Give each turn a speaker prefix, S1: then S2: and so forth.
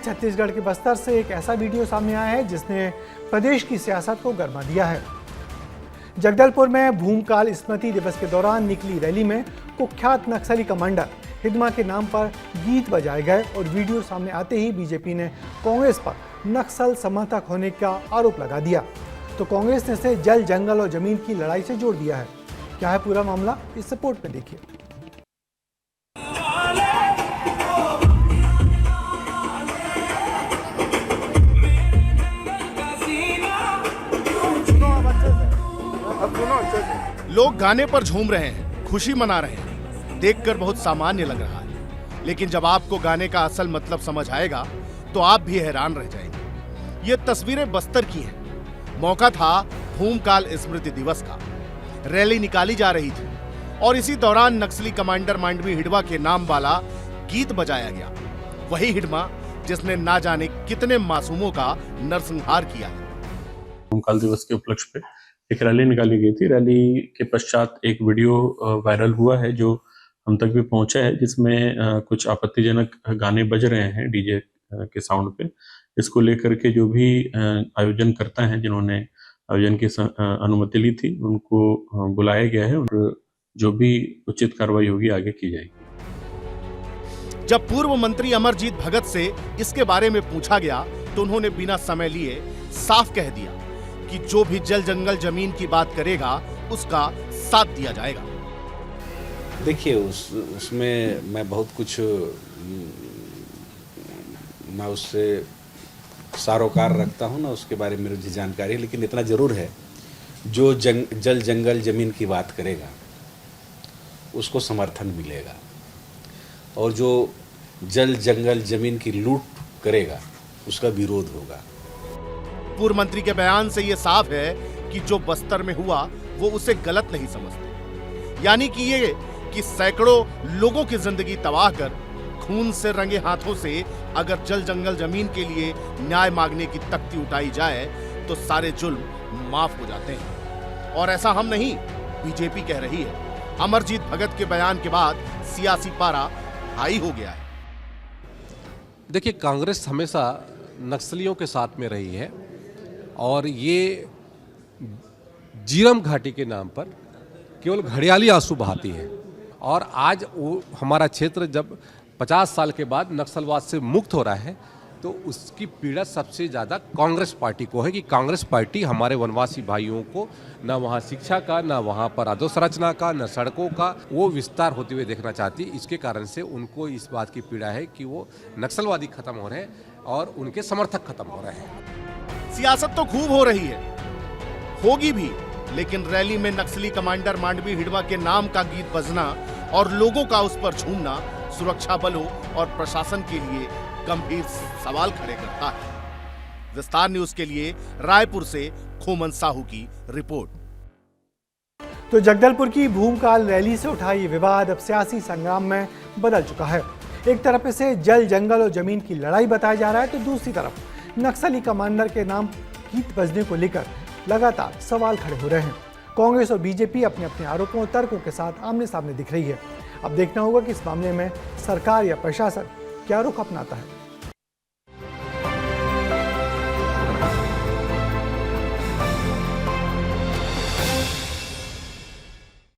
S1: छत्तीसगढ़ के बस्तर से एक ऐसा वीडियो सामने आया है जिसने प्रदेश की सियासत को गरमा दिया है। जगदलपुर में भूमकाल स्मृति दिवस के दौरान निकली रैली में कुख्यात नक्सली कमांडर हिडमा के नाम पर गीत बजाए गए और वीडियो सामने आते ही बीजेपी ने कांग्रेस पर नक्सल समर्थक होने का आरोप लगा दिया। तो कांग्रेस ने इसे जल जंगल और जमीन की लड़ाई से जोड़ दिया है। क्या है पूरा मामला, इस रिपोर्ट में देखिए।
S2: लोग गाने पर झूम रहे हैं, खुशी मना रहे हैं, देखकर बहुत सामान्य लग रहा है। लेकिन जब आपको गाने का असल मतलब समझ आएगा तो आप भी हैरान रह जाएंगे। ये तस्वीरें बस्तर की हैं। मौका था भूमकाल स्मृति दिवस का। रैली निकाली जा रही थी और इसी दौरान नक्सली कमांडर मांडवी हिडमा के नाम वाला गीत बजाया गया। वही हिडमा जिसने ना जाने कितने मासूमों का नरसंहार किया है।
S3: भूमकाल दिवस के उपलक्ष्य पे एक रैली निकाली गई थी। रैली के पश्चात एक वीडियो वायरल हुआ है जो हम तक भी पहुंचा है, जिसमें कुछ आपत्तिजनक गाने बज रहे हैं डीजे के साउंड पे। इसको लेकर के जो भी आयोजन करता है, जिन्होंने आयोजन की अनुमति ली थी, उनको बुलाया गया है और जो भी उचित कार्रवाई होगी आगे की जाएगी।
S2: जब पूर्व मंत्री अमरजीत भगत से इसके बारे में पूछा गया तो उन्होंने बिना समय लिए साफ कह दिया कि जो भी जल जंगल जमीन की बात करेगा उसका साथ दिया जाएगा।
S4: देखिए उसमें मैं बहुत कुछ ना उससे सारोकार रखता हूँ ना उसके बारे में मुझे जानकारी है, लेकिन इतना जरूर है जो जल जंगल जमीन की बात करेगा उसको समर्थन मिलेगा और जो जल जंगल जमीन की लूट करेगा उसका विरोध होगा।
S2: पूर्व मंत्री के बयान से यह साफ है कि जो बस्तर में हुआ वो उसे गलत नहीं समझते। यानी कि ये कि सैकड़ों लोगों की जिंदगी तबाह कर खून से रंगे हाथों से अगर जल जंगल जमीन के लिए न्याय मांगने की तख्ती उठाई जाए तो सारे जुल्म माफ हो जाते हैं। और ऐसा हम नहीं, बीजेपी कह रही है। अमरजीत भगत के बयान के बाद सियासी पारा हाई हो गया है।
S5: देखिए, कांग्रेस हमेशा नक्सलियों के साथ में रही है और ये जीरम घाटी के नाम पर केवल घड़ियाली आंसू बहाती है। और आज वो हमारा क्षेत्र जब 50 साल के बाद नक्सलवाद से मुक्त हो रहा है तो उसकी पीड़ा सबसे ज़्यादा कांग्रेस पार्टी को है कि कांग्रेस पार्टी हमारे वनवासी भाइयों को ना वहाँ शिक्षा का, ना वहाँ पर अधोसंरचना का, ना सड़कों का वो विस्तार होते हुए देखना चाहती। इसके कारण से उनको इस बात की पीड़ा है कि वो नक्सलवादी खत्म हो रहे हैं और उनके समर्थक खत्म हो रहे हैं।
S2: सियासत तो खूब हो रही है, होगी भी, लेकिन रैली में नक्सली कमांडर मांडवी हिडमा के नाम का गीत बजना और लोगों का उस पर झूमना सुरक्षा बलों और प्रशासन के लिए गंभीर सवाल खड़े करता है। विस्तार न्यूज के लिए रायपुर से खोमन साहू की रिपोर्ट।
S1: तो जगदलपुर की भूमकाल रैली से उठा ये विवाद अब सियासी संग्राम में बदल चुका है। एक तरफ इसे जल जंगल और जमीन की लड़ाई बताया जा रहा है तो दूसरी तरफ नक्सली कमांडर के नाम गीत बजने को लेकर लगातार सवाल खड़े हो रहे हैं। कांग्रेस और बीजेपी अपने अपने आरोपों और तर्कों के साथ आमने सामने दिख रही है। अब देखना होगा कि इस मामले में सरकार या प्रशासन क्या रुख अपनाता है।